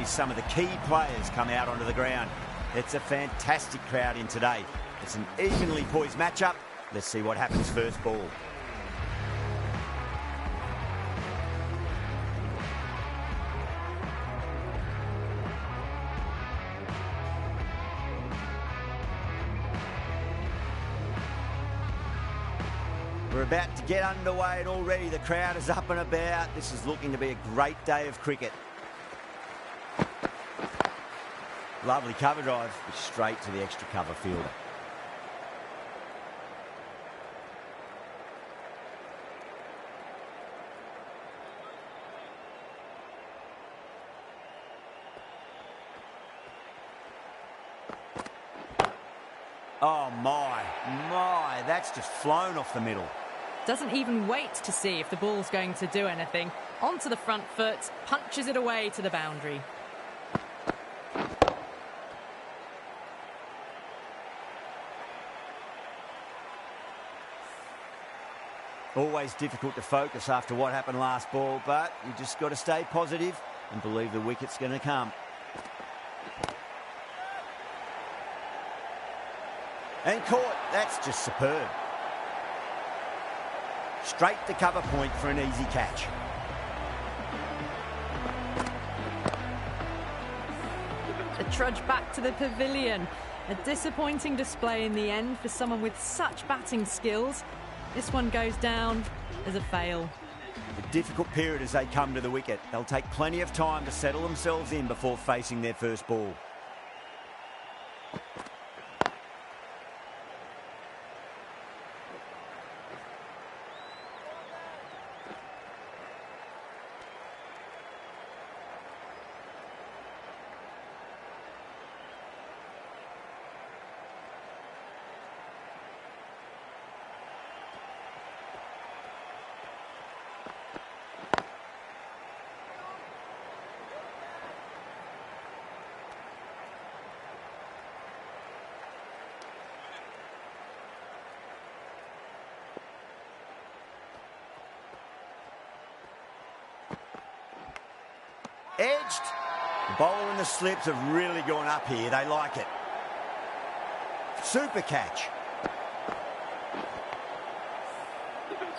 Some of the key players come out onto the ground. It's a fantastic crowd in today. It's an evenly poised matchup. Let's see what happens first ball. We're about to get underway and already the crowd is up and about. This is looking to be a great day of cricket. Lovely cover drive, straight to the extra cover fielder. Oh my, that's just flown off the middle. Doesn't even wait to see if the ball's going to do anything. Onto the front foot, punches it away to the boundary. Always difficult to focus after what happened last ball, but you just got to stay positive and believe the wicket's going to come. And caught. That's just superb. Straight to cover point for an easy catch. The trudge back to the pavilion. A disappointing display in the end for someone with such batting skills. This one goes down as a fail. A difficult period as they come to the wicket. They'll take plenty of time to settle themselves in before facing their first ball. Edged. The bowler and the slips have really gone up here. They like it. Super catch.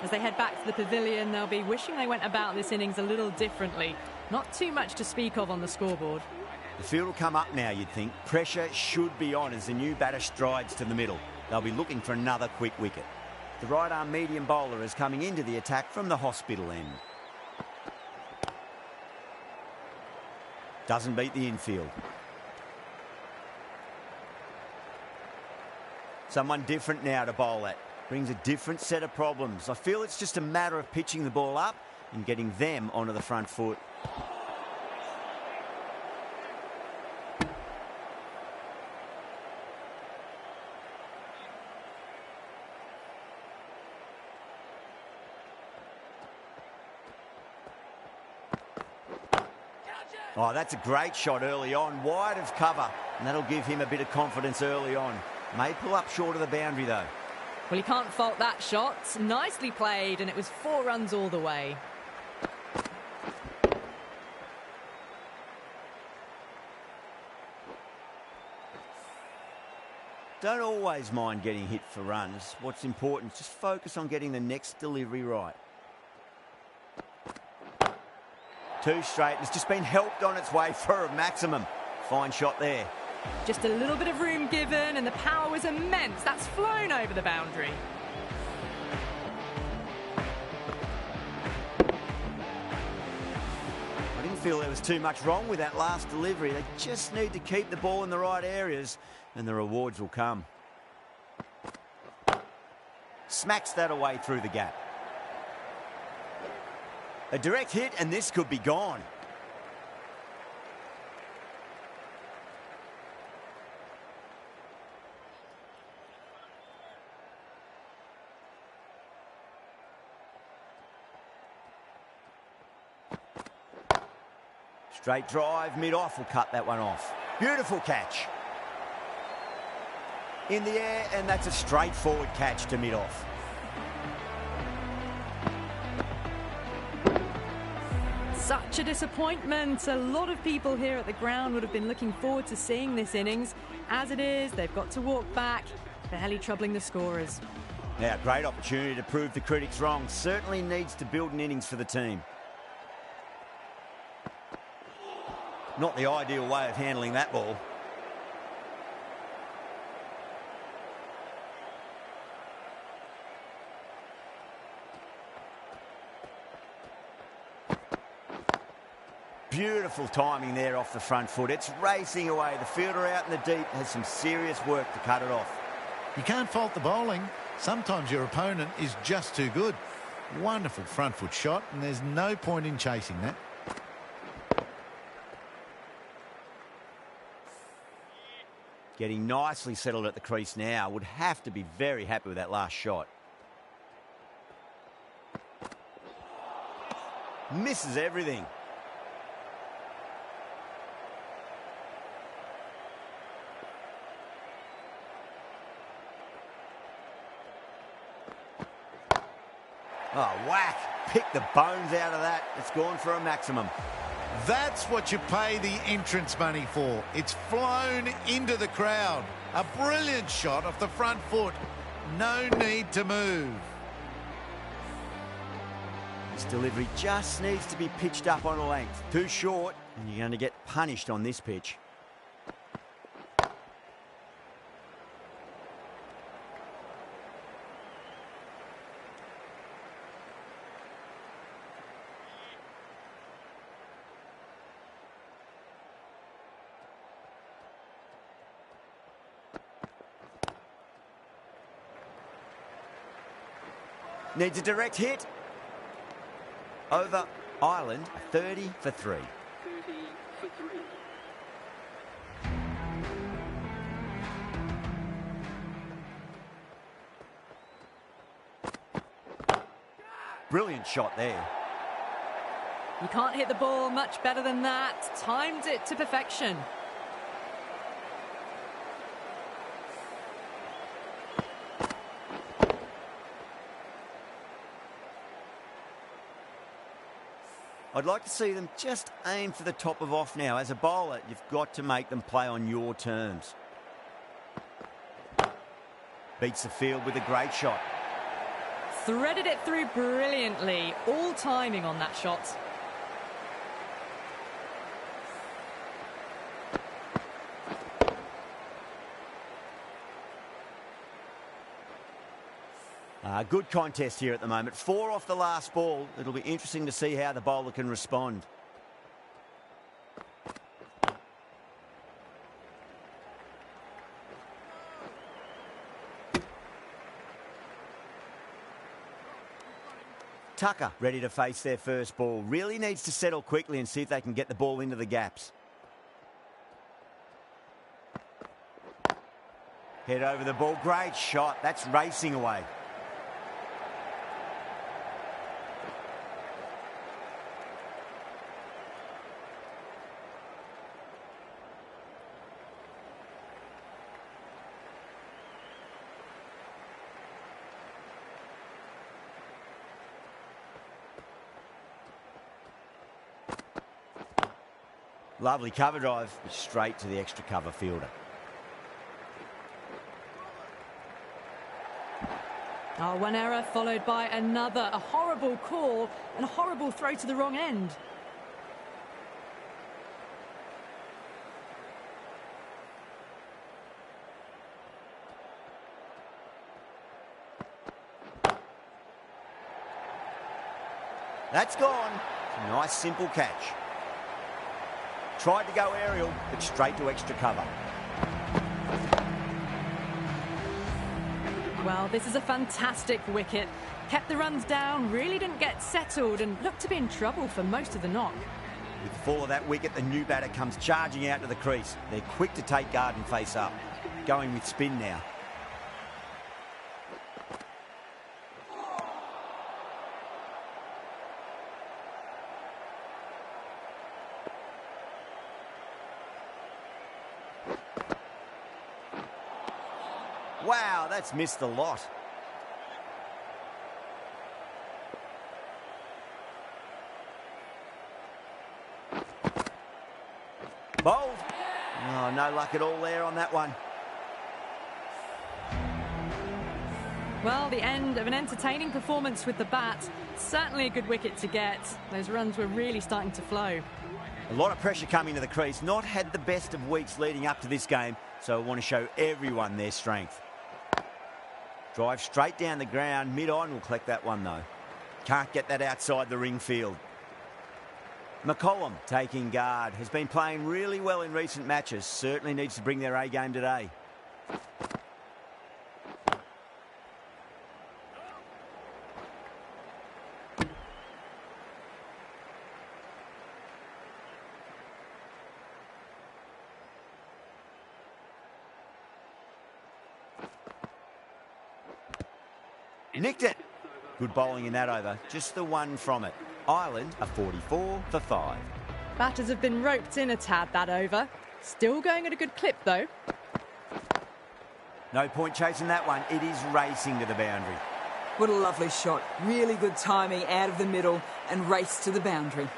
As they head back to the pavilion, they'll be wishing they went about this innings a little differently. Not too much to speak of on the scoreboard. The field will come up now, you'd think. Pressure should be on as the new batter strides to the middle. They'll be looking for another quick wicket. The right-arm medium bowler is coming into the attack from the hospital end. Doesn't beat the infield. Someone different now to bowl at. Brings a different set of problems. I feel it's just a matter of pitching the ball up and getting them onto the front foot. Oh, that's a great shot early on, wide of cover, and that'll give him a bit of confidence early on. May pull up short of the boundary, though. Well, you can't fault that shot. Nicely played, and it was 4 runs all the way. Don't always mind getting hit for runs. What's important is just focus on getting the next delivery right. 2 straight. It's just been helped on its way for a maximum. Fine shot there. Just a little bit of room given, and the power was immense. That's flown over the boundary. I didn't feel there was too much wrong with that last delivery. They just need to keep the ball in the right areas, and the rewards will come. Smacks that away through the gap. A direct hit, and this could be gone. Straight drive, mid-off will cut that one off. Beautiful catch. In the air, and that's a straightforward catch to Such a disappointment. A lot of people here at the ground would have been looking forward to seeing this innings. As it is, they've got to walk back, barely troubling the scorers. Now, great opportunity to prove the critics wrong. Certainly needs to build an innings for the team. Not the ideal way of handling that ball. Beautiful timing there off the front foot. It's racing away. The fielder out in the deep has some serious work to cut it off. You can't fault the bowling. Sometimes your opponent is just too good. Wonderful front foot shot, and there's no point in chasing that. Getting nicely settled at the crease now. Would have to be very happy with that last shot. Misses everything. Oh, whack. Pick the bones out of that. It's gone for a maximum. That's what you pay the entrance money for. It's flown into the crowd. A brilliant shot off the front foot. No need to move. This delivery just needs to be pitched up on a length. Too short, and you're going to get punished on this pitch. Needs a direct hit. Over Ireland, 30 for 3. 30 for 3. Brilliant shot there. You can't hit the ball much better than that. Timed it to perfection. I'd like to see them just aim for the top of off now. As a bowler, you've got to make them play on your terms. Beats the field with a great shot. Threaded it through brilliantly. All timing on that shot. Good contest here at the moment. 4 off the last ball. It'll be interesting to see how the bowler can respond. Tucker ready to face their first ball. Really needs to settle quickly and see if they can get the ball into the gaps. Head over the ball. Great shot. That's racing away. Lovely cover drive, straight to the extra cover fielder. Oh, one error followed by another. A horrible call and a horrible throw to the wrong end. That's gone. Nice, simple catch. Tried to go aerial, but straight to extra cover. Well, this is a fantastic wicket. Kept the runs down, really didn't get settled and looked to be in trouble for most of the knock. With the fall of that wicket, the new batter comes charging out to the crease. They're quick to take guard and face up. Going with spin now. Wow, that's missed a lot. Bowled. Oh, no luck at all there on that one. Well, the end of an entertaining performance with the bat. Certainly a good wicket to get. Those runs were really starting to flow. A lot of pressure coming to the crease. Not had the best of weeks leading up to this game, so I want to show everyone their strength. Drive straight down the ground. Mid-on will collect that one, though. Can't get that outside the ring field. McCollum taking guard. Has been playing really well in recent matches. Certainly needs to bring their A game today. Nicked it. Good bowling in that over. Just the one from it. Ireland are 44 for 5. Batters have been roped in a tad that over. Still going at a good clip, though. No point chasing that one. It is racing to the boundary. What a lovely shot. Really good timing out of the middle and race to the boundary.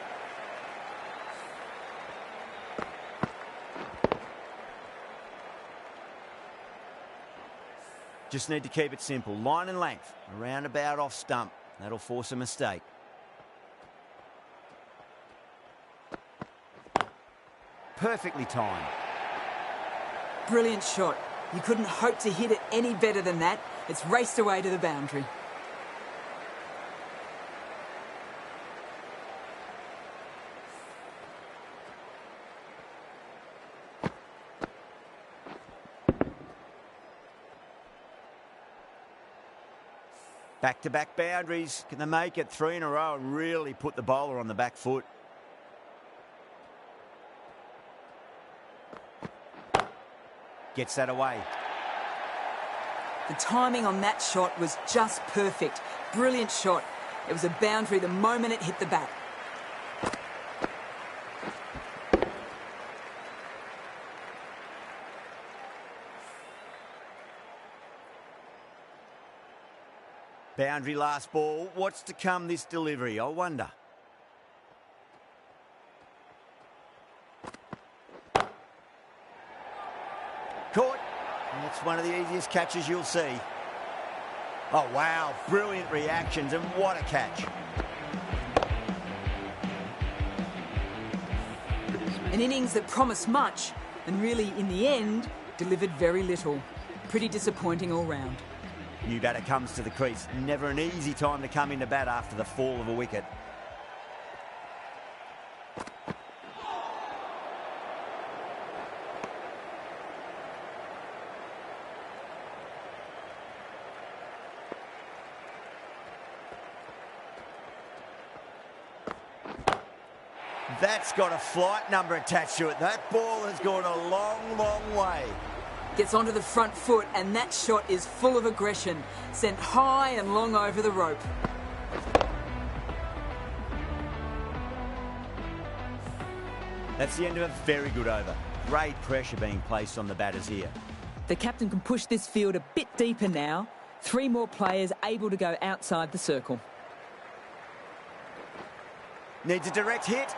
Just need to keep it simple. Line and length. Around about off stump. That'll force a mistake. Perfectly timed. Brilliant shot. You couldn't hope to hit it any better than that. It's raced away to the boundary. Back-to-back boundaries. Can they make it 3 in a row and really put the bowler on the back foot? Gets that away. The timing on that shot was just perfect. Brilliant shot. It was a boundary the moment it hit the bat. Boundary last ball. What's to come this delivery? I wonder. Caught. That's one of the easiest catches you'll see. Oh, wow. Brilliant reactions, and what a catch. An innings that promised much and really, in the end, delivered very little. Pretty disappointing all round. New batter comes to the crease. Never an easy time to come into bat after the fall of a wicket. That's got a flight number attached to it. That ball has gone a long, long way. Gets onto the front foot, and that shot is full of aggression. Sent high and long over the rope. That's the end of a very good over. Great pressure being placed on the batters here. The captain can push this field a bit deeper now. 3 more players able to go outside the circle. Needs a direct hit.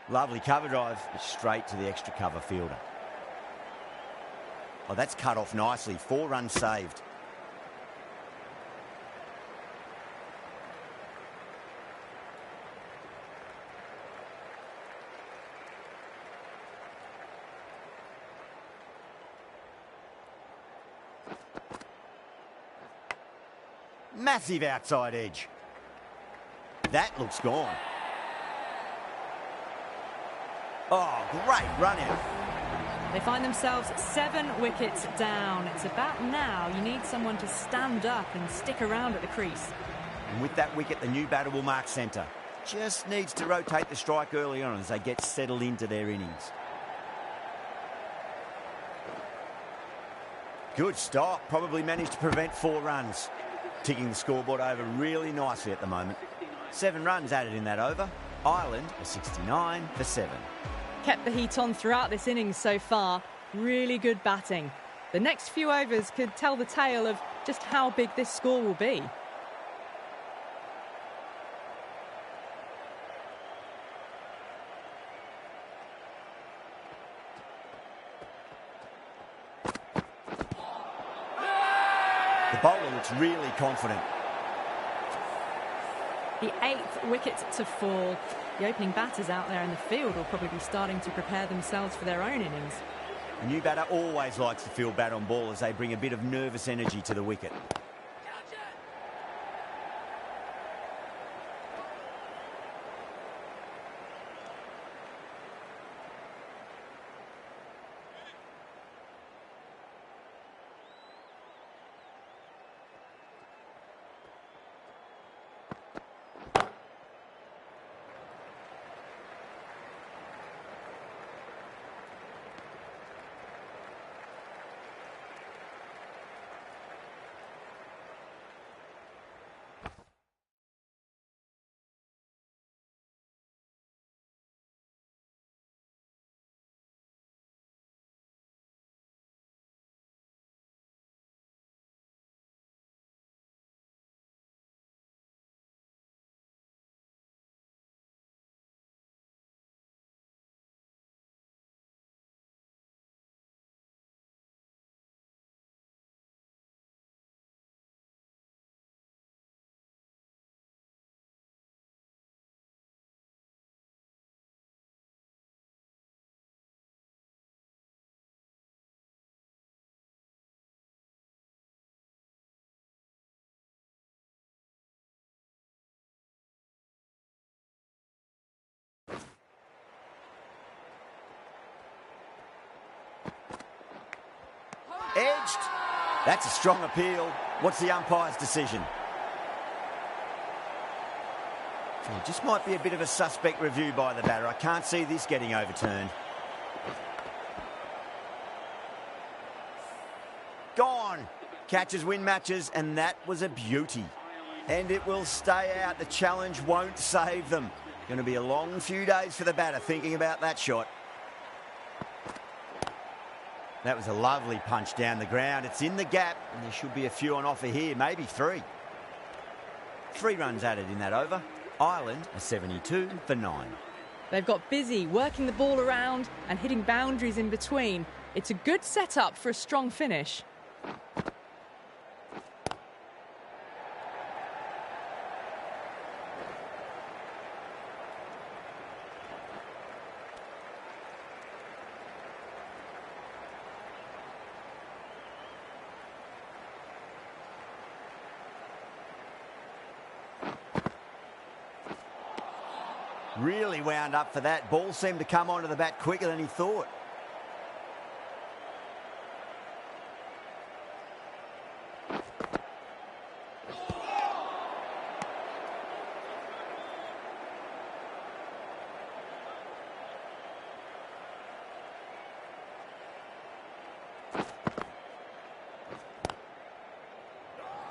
Lovely cover drive, straight to the extra cover fielder. Oh, that's cut off nicely. 4 runs saved. Massive outside edge. That looks gone. Oh, great run out. They find themselves 7 wickets down. It's about now you need someone to stand up and stick around at the crease. And with that wicket, the new batter will mark centre. Just needs to rotate the strike early on as they get settled into their innings. Good stop. Probably managed to prevent 4 runs. Ticking the scoreboard over really nicely at the moment. 7 runs added in that over. Ireland are 69 for 7. Kept the heat on throughout this innings so far. Really good batting. The next few overs could tell the tale of just how big this score will be. The bowler looks really confident. The 8th wicket to fall. The opening batters out there in the field will probably be starting to prepare themselves for their own innings. The new batter always likes to field bat on ball as they bring a bit of nervous energy to the wicket. Edged. That's a strong appeal. What's the umpire's decision? It just might be a bit of a suspect review by the batter. I can't see this getting overturned. Gone. Catches win matches, and that was a beauty. And it will stay out. The challenge won't save them. Going to be a long few days for the batter thinking about that shot. That was a lovely punch down the ground. It's in the gap, and there should be a few on offer here, maybe 3. 3 runs added in that over. Ireland are 72 for 9. They've got busy working the ball around and hitting boundaries in between. It's a good setup for a strong finish. Really wound up for that. Ball seemed to come onto the bat quicker than he thought.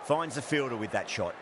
Finds the fielder with that shot.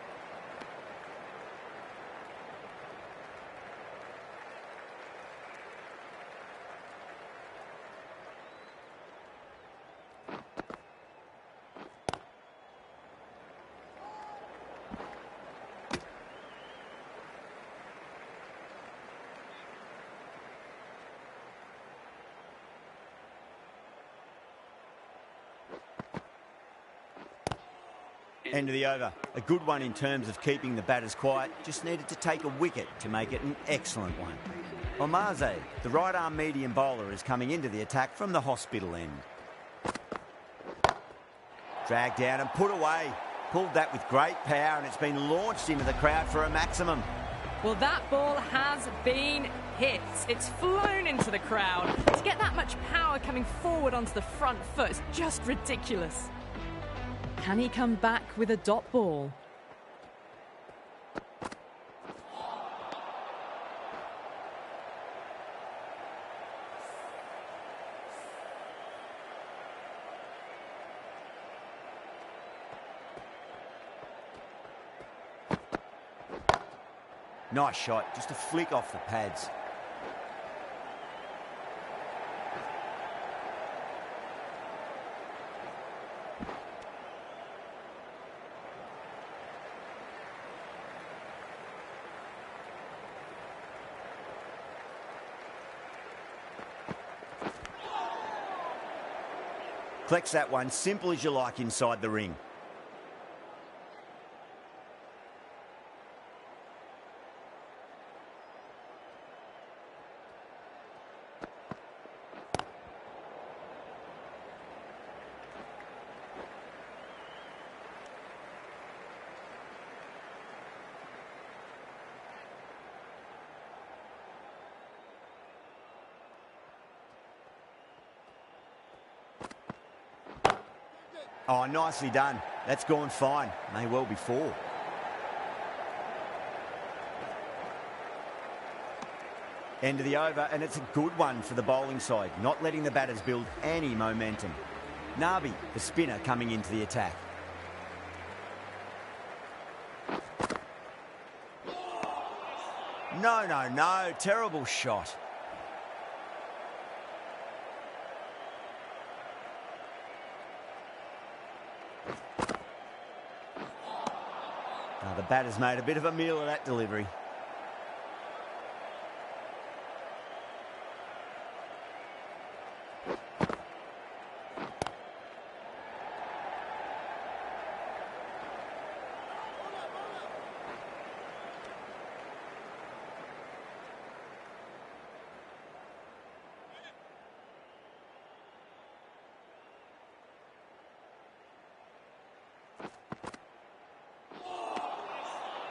End of the over. A good one in terms of keeping the batters quiet. Just needed to take a wicket to make it an excellent one. Omaze, the right-arm medium bowler, is coming into the attack from the hospital end. Dragged down and put away. Pulled that with great power, and it's been launched into the crowd for a maximum. Well, that ball has been hit. It's flown into the crowd. To get that much power coming forward onto the front foot is just ridiculous. Can he come back with a dot ball? Nice shot, just a flick off the pads. Collects that one, simple as you like inside the ring. Oh, nicely done. That's gone fine. May well be 4. End of the over, and it's a good one for the bowling side, not letting the batters build any momentum. Nabi, the spinner, coming into the attack. No. Terrible shot. The batter's made a bit of a meal of that delivery.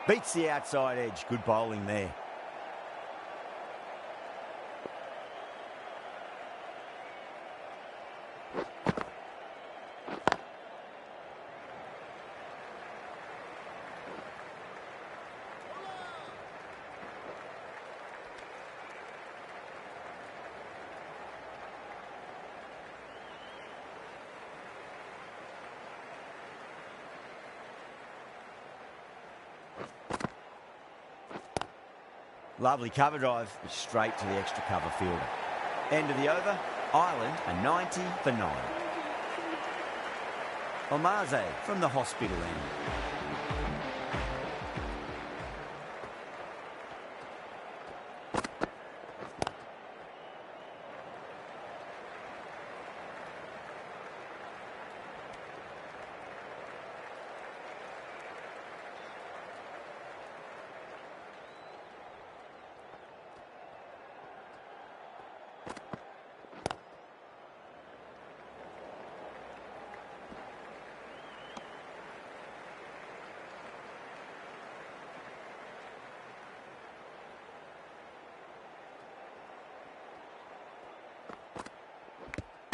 Beats the outside edge. Good bowling there. Lovely cover drive, straight to the extra cover fielder. End of the over, Ireland a 90 for 9. Omaze from the hospital end.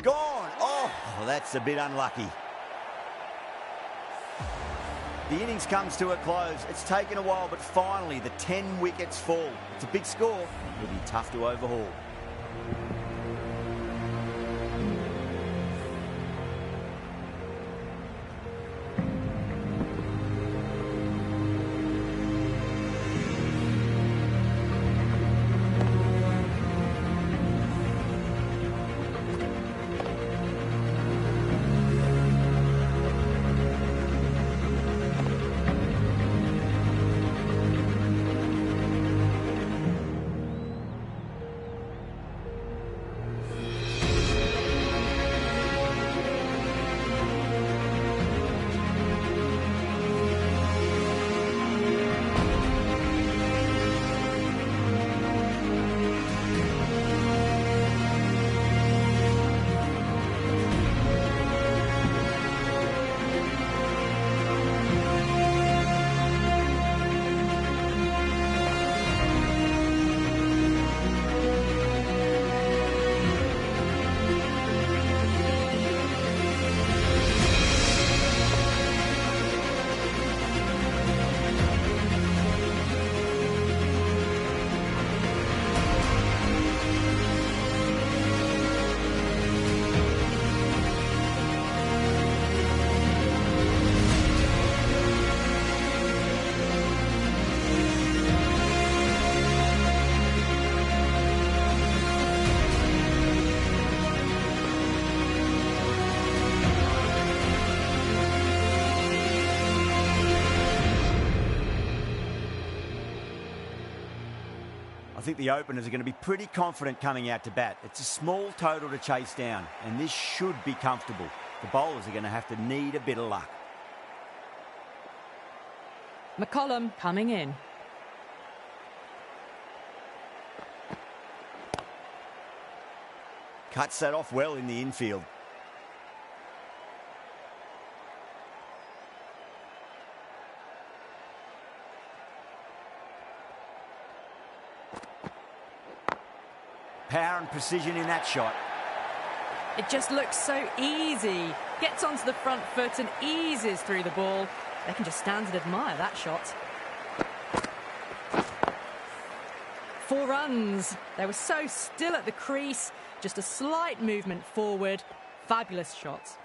Gone. Oh, that's a bit unlucky. The innings comes to a close. It's taken a while, but finally the 10 wickets fall. It's a big score. It'll be tough to overhaul. think the openers are going to be pretty confident coming out to bat. It's a small total to chase down, and this should be comfortable. The bowlers are going to have to need a bit of luck. McCollum coming in. Cuts that off well in the infield. Power and precision in that shot. It just looks so easy. Gets onto the front foot and eases through the ball. They can just stand and admire that shot. 4 runs. They were so still at the crease. Just a slight movement forward. Fabulous shot.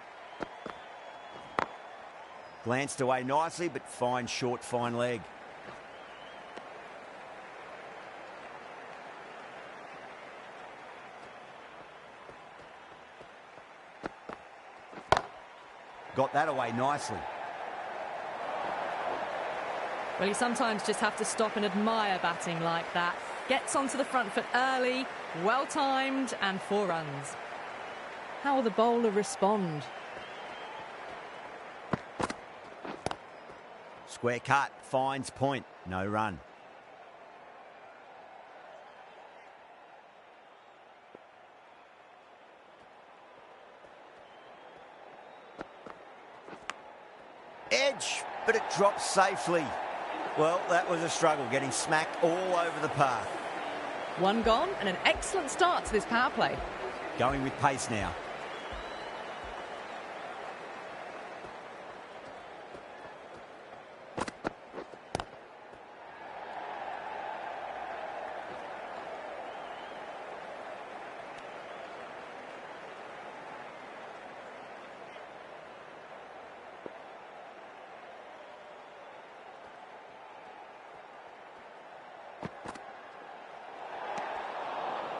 Glanced away nicely, but fine short, fine leg. Got that away nicely. Well, you sometimes just have to stop and admire batting like that. Gets onto the front foot early, well-timed, and 4 runs. How will the bowler respond? Square cut, finds point, no run. Edge, but it drops safely. Well, that was a struggle, getting smacked all over the park. 1 gone and an excellent start to this power play. Going with pace now.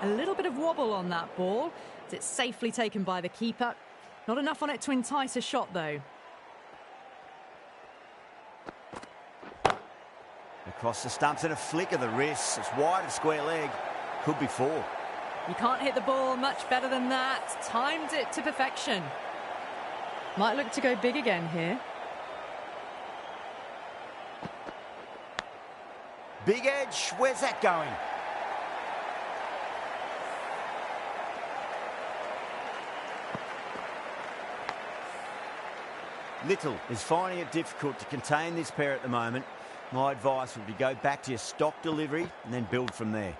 A little bit of wobble on that ball. It's safely taken by the keeper. Not enough on it to entice a shot, though. Across the stumps and a flick of the wrist. It's wide of square leg. Could be 4. You can't hit the ball much better than that. Timed it to perfection. Might look to go big again here. Big edge. Where's that going? Little is finding it difficult to contain this pair at the moment. My advice would be go back to your stock delivery and then build from there.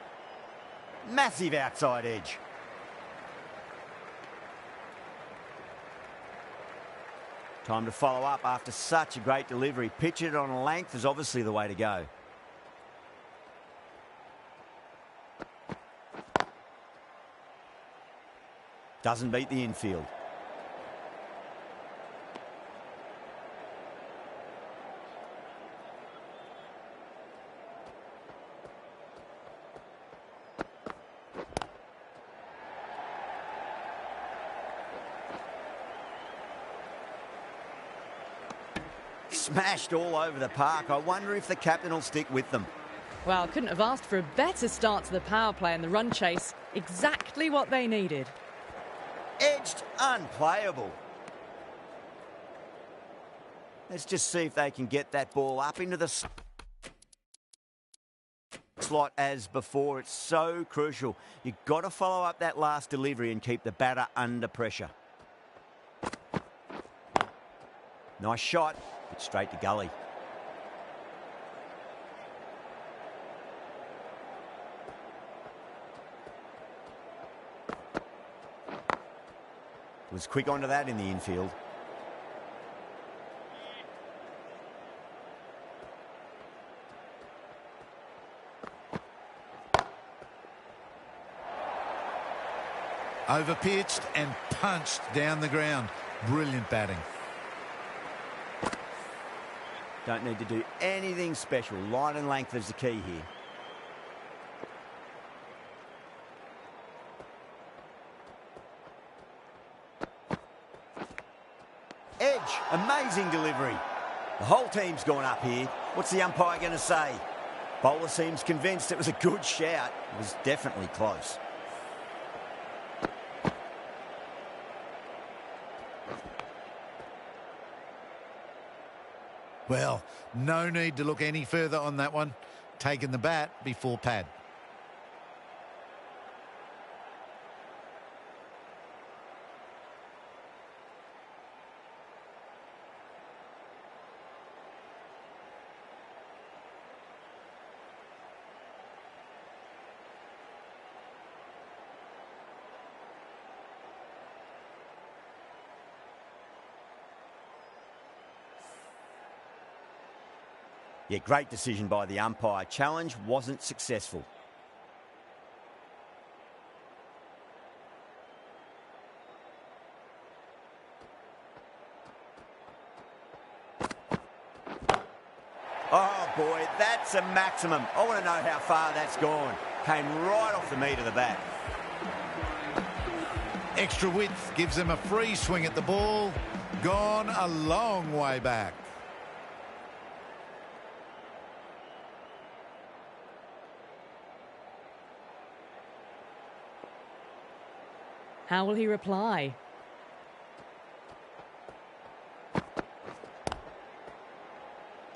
Massive outside edge. Time to follow up after such a great delivery. Pitch it on a length is obviously the way to go. Doesn't beat the infield. Smashed all over the park. I wonder if the captain will stick with them. Well, couldn't have asked for a better start to the power play and the run chase. Exactly what they needed. Edged, unplayable. Let's just see if they can get that ball up into the slot as before. It's so crucial. You've got to follow up that last delivery and keep the batter under pressure. Nice shot, but straight to gully. Was quick onto that in the infield. Overpitched and punched down the ground. Brilliant batting. Don't need to do anything special. Line and length is the key here. Edge, amazing delivery. The whole team's gone up here. What's the umpire going to say? Bowler seems convinced it was a good shout. It was definitely close. Well, no need to look any further on that one. Taking the bat before pad. Yeah, great decision by the umpire. Challenge wasn't successful. Oh, boy, that's a maximum. I want to know how far that's gone. Came right off the meat of the bat. Extra width gives them a free swing at the ball. Gone a long way back. How will he reply?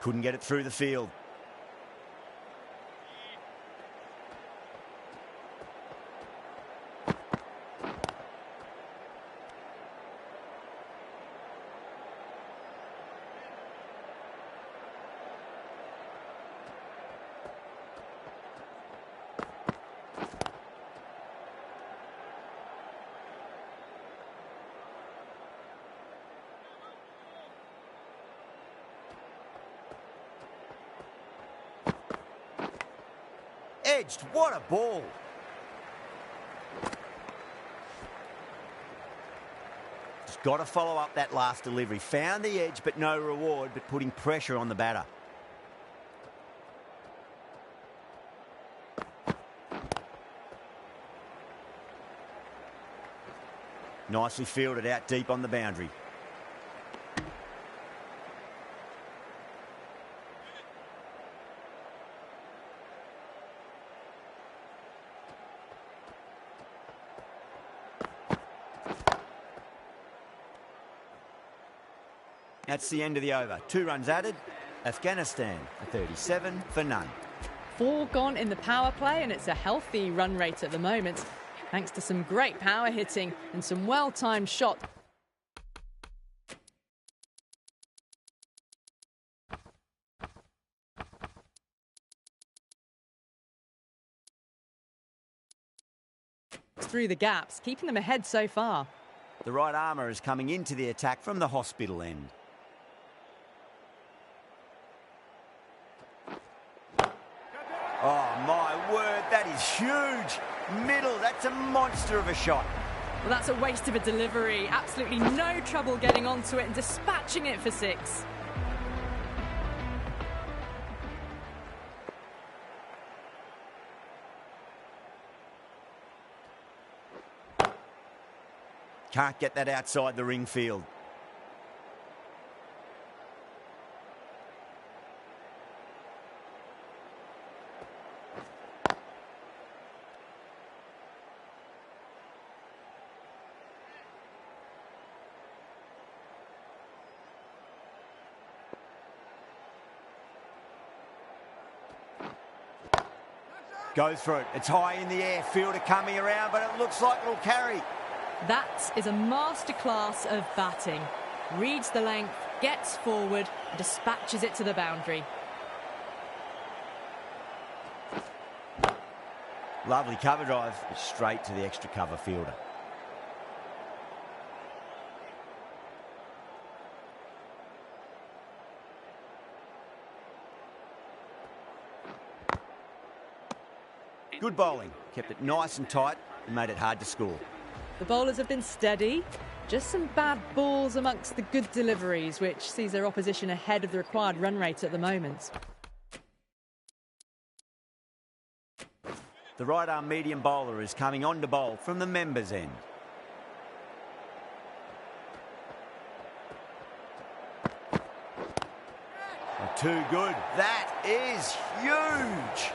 Couldn't get it through the field. Edged, what a ball. Just got to follow up that last delivery. Found the edge, but no reward, but putting pressure on the batter. Nicely fielded out deep on the boundary. That's the end of the over. 2 runs added. Afghanistan for 37 for none. 4 gone in the power play, and it's a healthy run rate at the moment, thanks to some great power hitting and some well-timed shots. Through the gaps, keeping them ahead so far. The right armour is coming into the attack from the hospital end. Oh, my word, that is huge. Middle, that's a monster of a shot. Well, that's a waste of a delivery. Absolutely no trouble getting onto it and dispatching it for 6. Can't get that outside the ring field. Goes for it. It's high in the air. Fielder coming around, but it looks like it'll carry. That is a masterclass of batting. Reads the length, gets forward, and dispatches it to the boundary. Lovely cover drive, but straight to the extra cover fielder. Good bowling. Kept it nice and tight and made it hard to score. The bowlers have been steady. Just some bad balls amongst the good deliveries, which sees their opposition ahead of the required run rate at the moment. The right arm medium bowler is coming on to bowl from the members' end. too good. That is huge.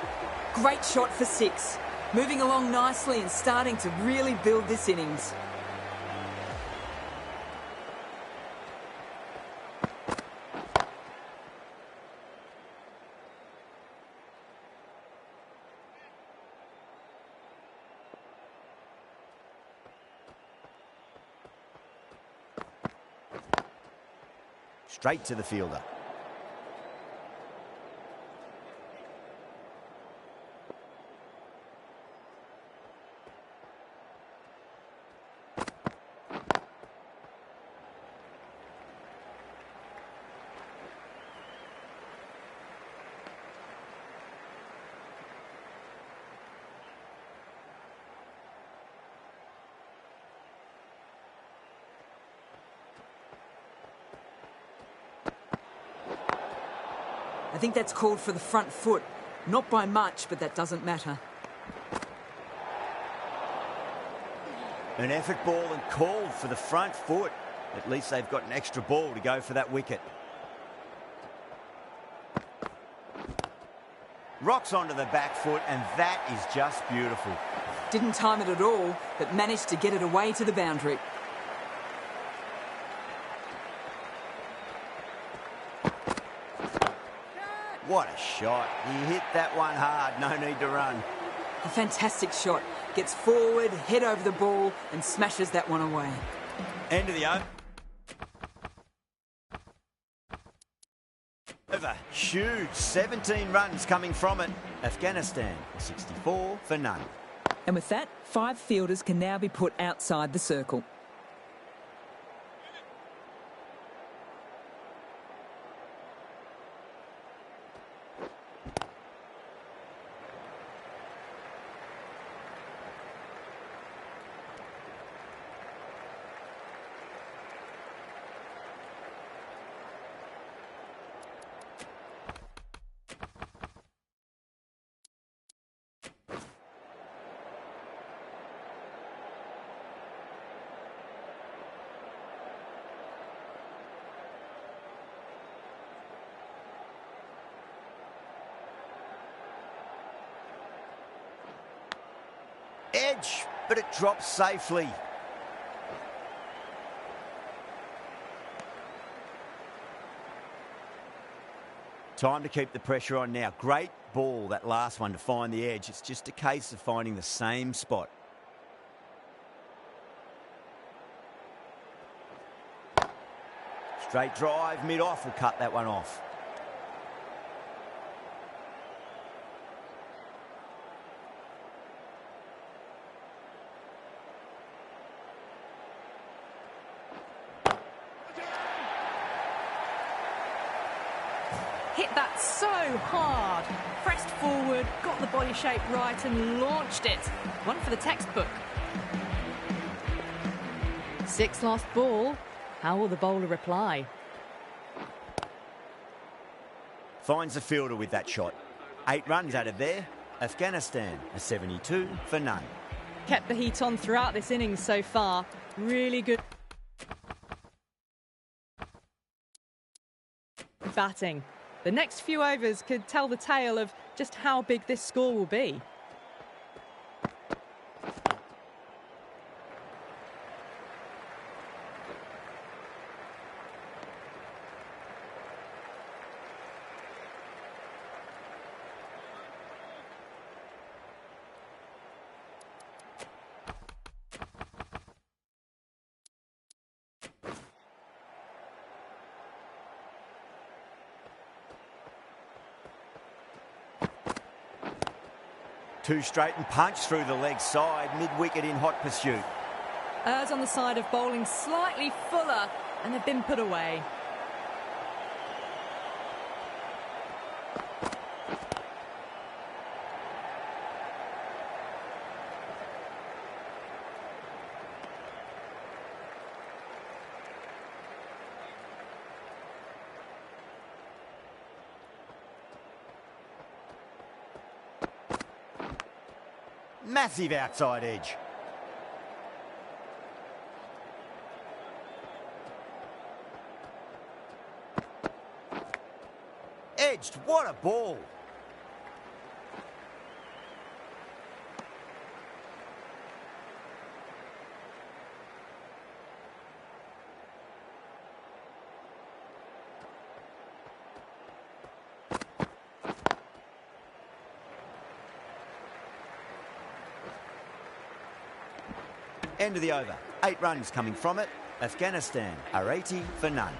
Great shot for 6. Moving along nicely and starting to really build this innings. Straight to the fielder. I think that's called for the front foot. Not by much, but that doesn't matter. An effort ball and called for the front foot. At least they've got an extra ball to go for that wicket. Rocks onto the back foot, and that is just beautiful. Didn't time it at all, but managed to get it away to the boundary. What a shot. He hit that one hard. No need to run. A fantastic shot. Gets forward, head over the ball, and smashes that one away. End of the over. Huge. 17 runs coming from it. Afghanistan, 64 for none. And with that, 5 fielders can now be put outside the circle. Edge, but it drops safely. Time to keep the pressure on now. Great ball, that last one, to find the edge. It's just a case of finding the same spot. Straight drive, mid-off will cut that one off. Hit that so hard. Pressed forward, got the body shape right and launched it. One for the textbook. 6 lost ball. How will the bowler reply? Finds the fielder with that shot. 8 runs out of there. Afghanistan, a 72 for none. Kept the heat on throughout this innings so far. Really good batting. The next few overs could tell the tale of just how big this score will be. Two straight and punch through the leg side, mid-wicket in hot pursuit. Errs on the side of bowling slightly fuller, and they've been put away. Massive outside edge. Wedged. What a ball. End of the over. 8 runs coming from it. Afghanistan are 80 for none.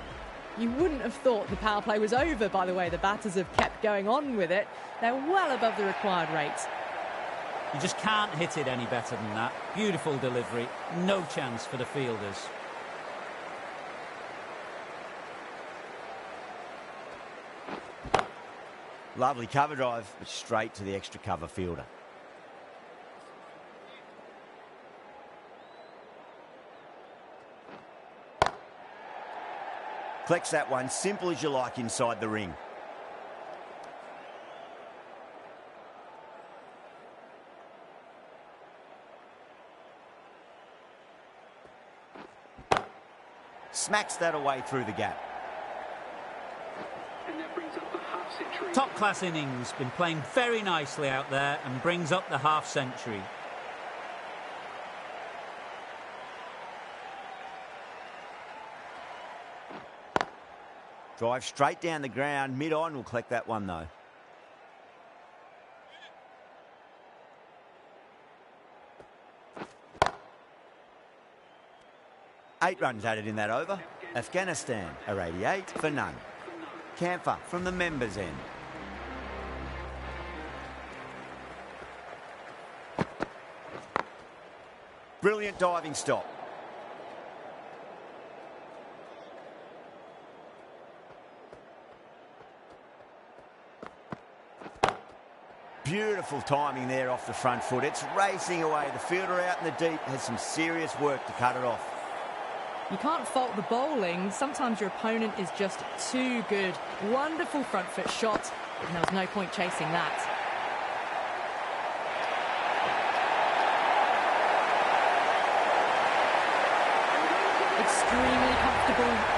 You wouldn't have thought the power play was over by the way the batters have kept going on with it. They're well above the required rate. You just can't hit it any better than that. Beautiful delivery. No chance for the fielders. Lovely cover drive, but straight to the extra cover fielder. Collects that one, simple as you like, inside the ring. Smacks that away through the gap. And that brings up the half-century. Top-class innings. Been playing very nicely out there and brings up the half-century. Drive straight down the ground, mid-on, will collect that one though. Eight runs added in that over. Afghanistan are 88 for none. Camphor from the members' end. Brilliant diving stop. Beautiful timing there off the front foot. It's racing away. The fielder out in the deep has some serious work to cut it off. You can't fault the bowling. Sometimes your opponent is just too good. Wonderful front foot shot, and there was no point chasing that. Extremely comfortable.